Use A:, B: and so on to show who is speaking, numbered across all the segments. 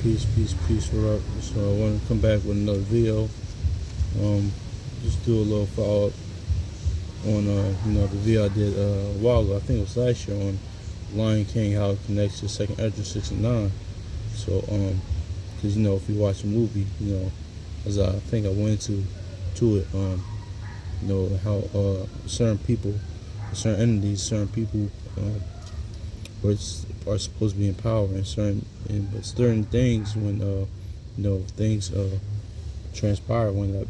A: Peace. What up? So I want to come back with another video. Just do a little follow up on the video I did a while ago. I think it was last year on Lion King, how it connects to Second Esdras 69. So because if you watch the movie, as I think I went into it, how certain people, certain entities, certain people, are supposed to be in power, and certain things when things transpire when that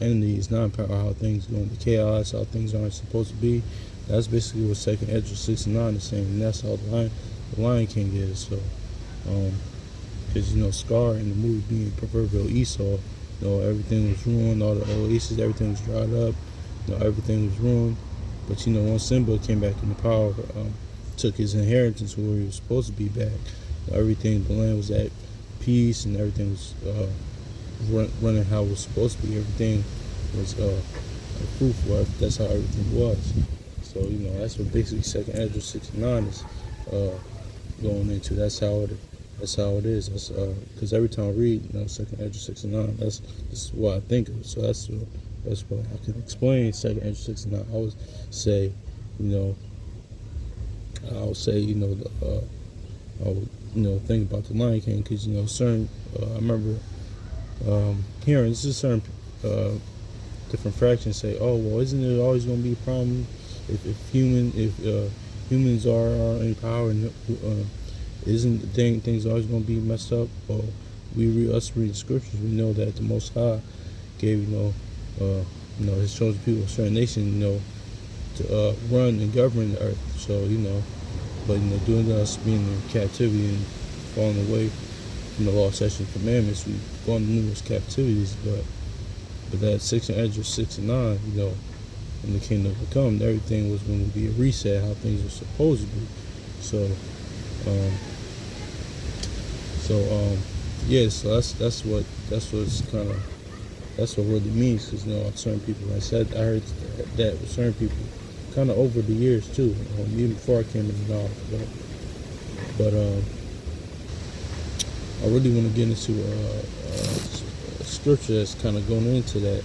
A: entity is not in power, how things go into chaos, how things aren't supposed to be. That's basically what Second Esdras 69 is saying, and that's how the Lion King is. So, because Scar in the movie being proverbial Esau, everything was ruined, all the oases, everything was dried up, everything was ruined. But once Simba came back into power, took his inheritance where he was supposed to be back. Everything, the land was at peace, and everything was running how it was supposed to be. Everything was fruitful. That's how everything was. So that's what basically Second Esdras 69 is going into. That's how it is. That's because every time I read Second Esdras 69, this is what I think of. So that's what I can explain Second Esdras 69. I would say, I would think about the Lion King, because certain I remember hearing certain different factions say, oh well, isn't there always going to be a problem if humans are in power, and isn't things always going to be messed up? Well, read the scriptures, we know that the Most High gave his chosen people, a certain nation, to run and govern the earth. So but doing us being in captivity and falling away from the law, statutes, and commandments, we've gone to numerous captivities. But that Second Esdras 69, when the kingdom would come, everything was going to be a reset, how things were supposed to be. So that's what really means. Because certain people, like I said, I heard that with certain people, kind of over the years too, even before I came into knowledge. But I really want to get into a scripture that's kind of going into that.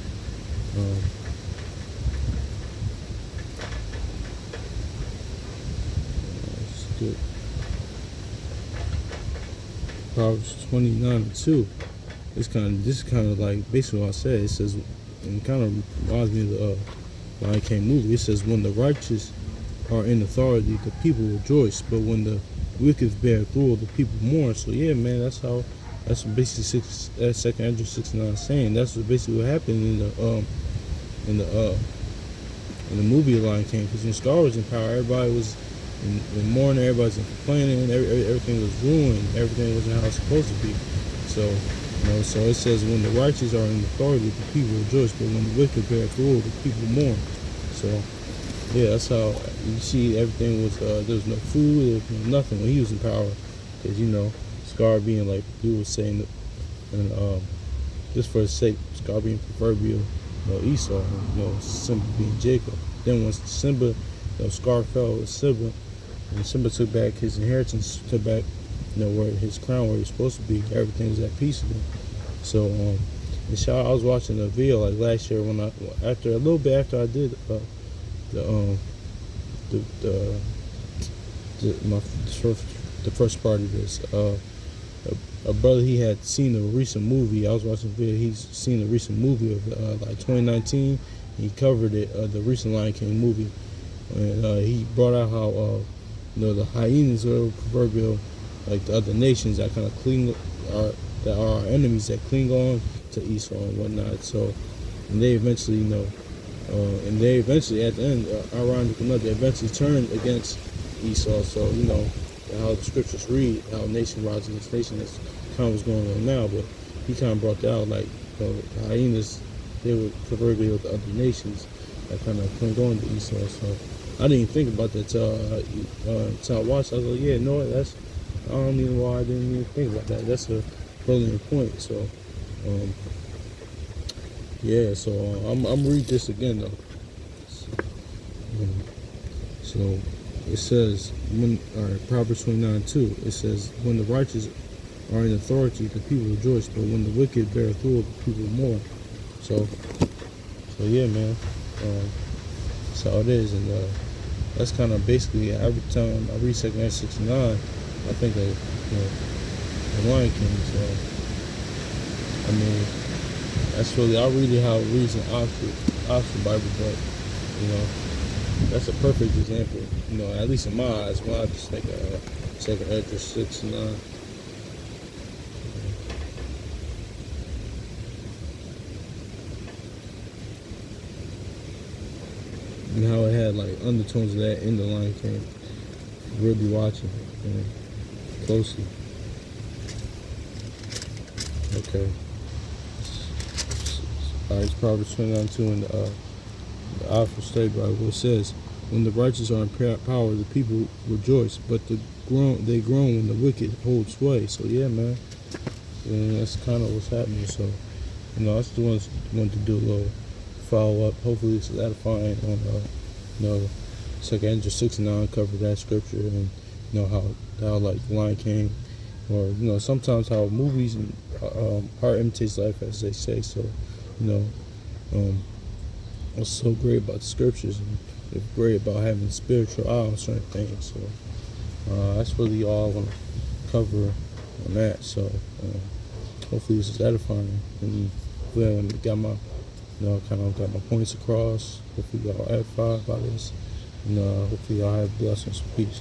A: Let's get Proverbs 29:2. This is kind of like basically what I said. It says, and it kind of reminds me of the Lion King movie. It says, when the righteous are in authority, the people rejoice, but when the wicked bear rule, the people mourn. So yeah, man, that's what basically Second Esdras 69 saying. That's basically what happened in the movie Lion King. Because when Scar was in power, everybody was in mourning, everybody's complaining, everything was ruined, everything wasn't how it's supposed to be. So so it says, when the righteous are in authority, the people rejoice, but when the wicked bear rule, the people mourn. So yeah, that's how you see everything was. There was no food, there was nothing when he was in power. Because Scar being, like you was saying, and just for his sake, Scar being proverbial Esau, Simba being Jacob. Then once Simba, Scar fell with Simba, and Simba took back his inheritance, took back where his crown, where he was supposed to be, everything was at peace again. So I was watching a video like last year, when a little bit after I did the first part of this, a brother, he had seen a recent movie. I was watching a video. He's seen a recent movie of like 2019. He covered it, the recent Lion King movie, and he brought out how the hyenas are proverbial, like the other nations that kind of that are our enemies, that cling on to Esau and whatnot. So, and they eventually, at the end, ironically enough, they eventually turned against Esau. So, how the scriptures read, how nation rises against nation, that's kind of what's going on now. But he kind of brought that out, like, the hyenas, they were proverbial with the other nations that kind of cling on to Esau. So, I didn't even think about that till I watched. I was like, yeah, I don't even know why I didn't even think about that. That's a brilliant point. So, yeah. So I'm read this again though. So it says, Proverbs 29:2. It says, when the righteous are in authority, the people rejoice. But when the wicked bear authority, the people mourn. So yeah, man. That's how it is, and that's kind of basically every time I read Second Acts 69, I think of the Lion King. So I mean, that's really I really how it reads in Oxford Bible, but that's a perfect example. At least in my eyes, when I just think of Second Esdras 69. And how it had like undertones of that in the Lion King. Really watching closely. Okay. It's Proverbs 29:2 in the Oxford State Bible. It says, "When the righteous are in power, the people rejoice, but they groan when the wicked hold sway." So yeah, man. And that's kind of what's happening. So I just wanted to do a little follow up. Hopefully, this is edifying on Second Esdras 69 cover that scripture, and how like Lion King, or sometimes how movies and art imitates life, as they say. So what's so great about the scriptures, and it's great about having spiritual eye on certain things. So that's really all I want to cover on that. So hopefully this is edifying, and got my kind of got my points across. Hopefully y'all edified by this, and hopefully y'all have blessings. Peace.